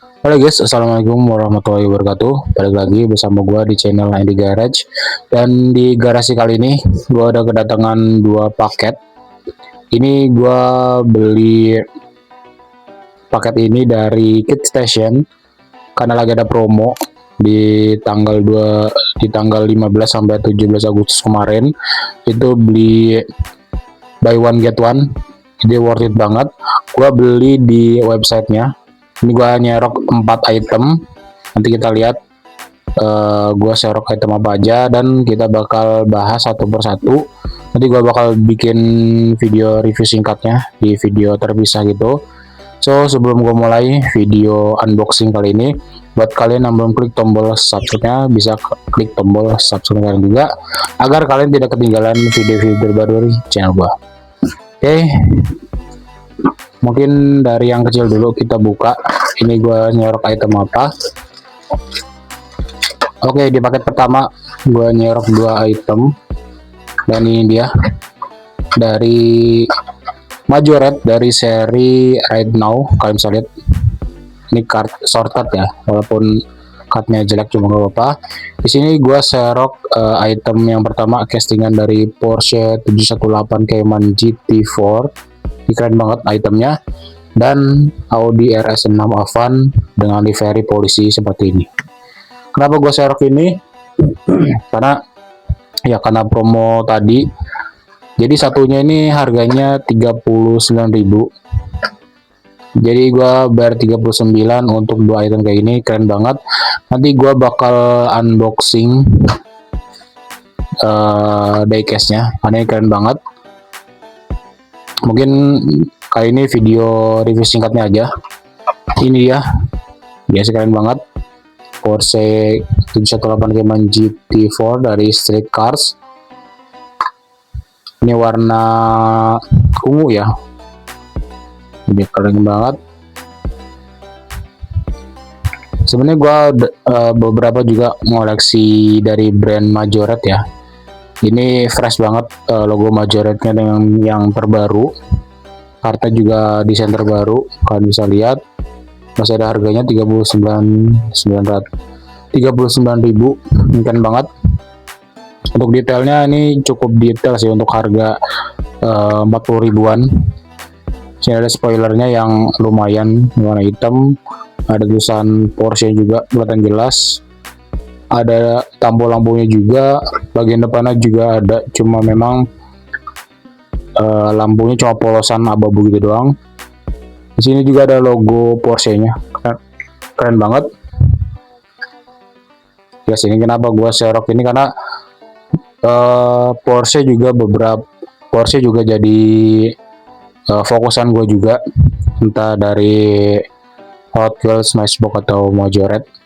Halo guys, assalamualaikum warahmatullahi wabarakatuh. Balik lagi bersama gua di channel Andy Garage. Dan di garasi kali ini gua ada kedatangan dua paket. Ini gua beli paket ini dari Kit Station karena lagi ada promo di tanggal 15 sampai 17 Agustus kemarin. Itu beli buy one get one. Jadi worth it banget. Gua beli di websitenya. Ini gua nyerok 4 item. Nanti kita lihat gua serok item apa aja dan kita bakal bahas satu persatu. Nanti gua bakal bikin video review singkatnya di video terpisah gitu. So sebelum gua mulai video unboxing kali ini, buat kalian yang belum klik tombol subscribe-nya bisa klik tombol subscribe kalian juga agar kalian tidak ketinggalan video-video terbaru dari channel gua. Oke, mungkin dari yang kecil dulu kita buka. Ini gue nyerok item apa. Oke, di paket pertama gue nyerok 2 item dan ini dia dari Majorette dari seri Right Now. Kalian bisa lihat ini card sorted ya, walaupun cardnya jelek cuma gak apa-apa. Di sini gue serok item yang pertama, castingan dari Porsche 718 Cayman GT4. Ini keren banget itemnya, dan Audi RS6 Avant dengan livery polisi seperti ini. Kenapa gue serok ini? karena promo tadi. Jadi satunya ini harganya 39.000. Jadi gue bayar 39 untuk 2 item kayak ini, keren banget. Nanti gue bakal unboxing diecast-nya, karena ini keren banget. Mungkin kali ini video review singkatnya aja. Ini dia, biasa keren banget, Porsche 718 Cayman GT4 dari Street Cars. Ini warna ungu ya, ini keren banget. Sebenarnya gua beberapa juga ngoleksi dari brand Majorette ya. Ini fresh banget, logo Majorette-nya dengan yang terbaru. Kartu juga desain terbaru, kalian bisa lihat. Masih ada harganya 39.000. Mungkin banget. Untuk detailnya ini cukup detail sih untuk harga 40 ribuan. Sini ada spoilernya yang lumayan warna hitam. Ada tulisan Porsche juga kelihatan jelas. Ada tampil lampunya juga, bagian depannya juga ada, cuma memang lampunya cuma polosan abu-abu gitu doang. Di sini juga ada logo Porsche-nya, keren banget. Ya sini kenapa gua serok ini, karena Porsche juga jadi fokusan gue juga, entah dari Hot Wheels, Matchbox atau Majorette.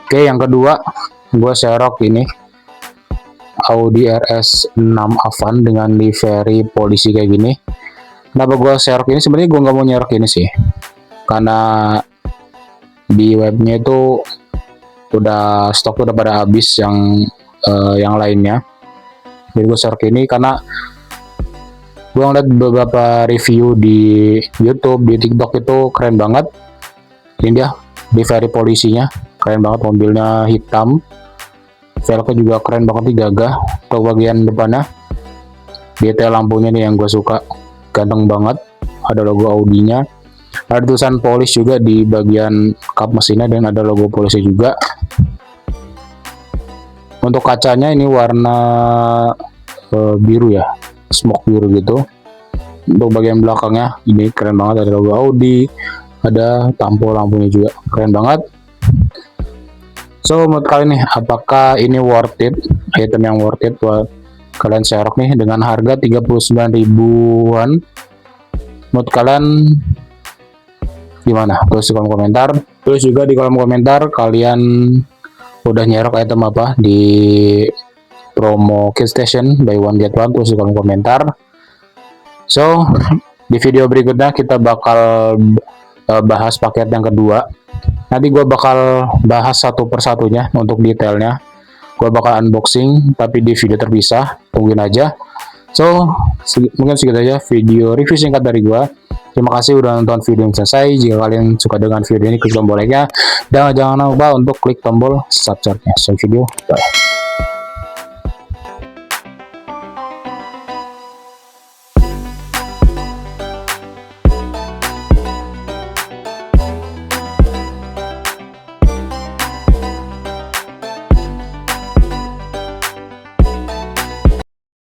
Oke, yang kedua gue serok ini Audi RS6 Avant dengan livery polisi kayak gini. Kenapa gue serok ini? Sebenarnya gue nggak mau nyerok ini sih, karena di webnya itu stok udah pada habis yang lainnya. Jadi gue serok ini karena gue ngeliat beberapa review di YouTube, di TikTok itu keren banget. Ini dia livery polisinya, keren banget, mobilnya hitam, velgnya juga keren banget nih, gagah. Untuk bagian depannya, detail lampunya nih yang gue suka, ganteng banget. Ada logo Audi-nya, ada tulisan polish juga di bagian kap mesinnya, dan ada logo polisi juga. Untuk kacanya ini warna biru ya, smoke biru gitu. Untuk bagian belakangnya ini keren banget, ada logo Audi, ada tampil lampunya juga, keren banget. So menurut kalian nih, apakah ini worth it, item yang worth it buat kalian serok nih dengan harga 39 ribuan? Menurut kalian gimana? Tulis di kolom komentar. Tulis juga di kolom komentar kalian udah nyerok item apa di promo Kit Station buy one get one. Tulis di kolom komentar. So di video berikutnya kita bakal bahas paket yang kedua. Nanti gue bakal bahas satu persatunya untuk detailnya. Gue bakal unboxing tapi di video terpisah, tungguin aja. So mungkin segitu aja video review singkat dari gue. Terima kasih udah nonton video ini selesai. Jika kalian suka dengan video ini, klik tombol like-nya dan jangan lupa untuk klik tombol subscribe-nya. Video, bye.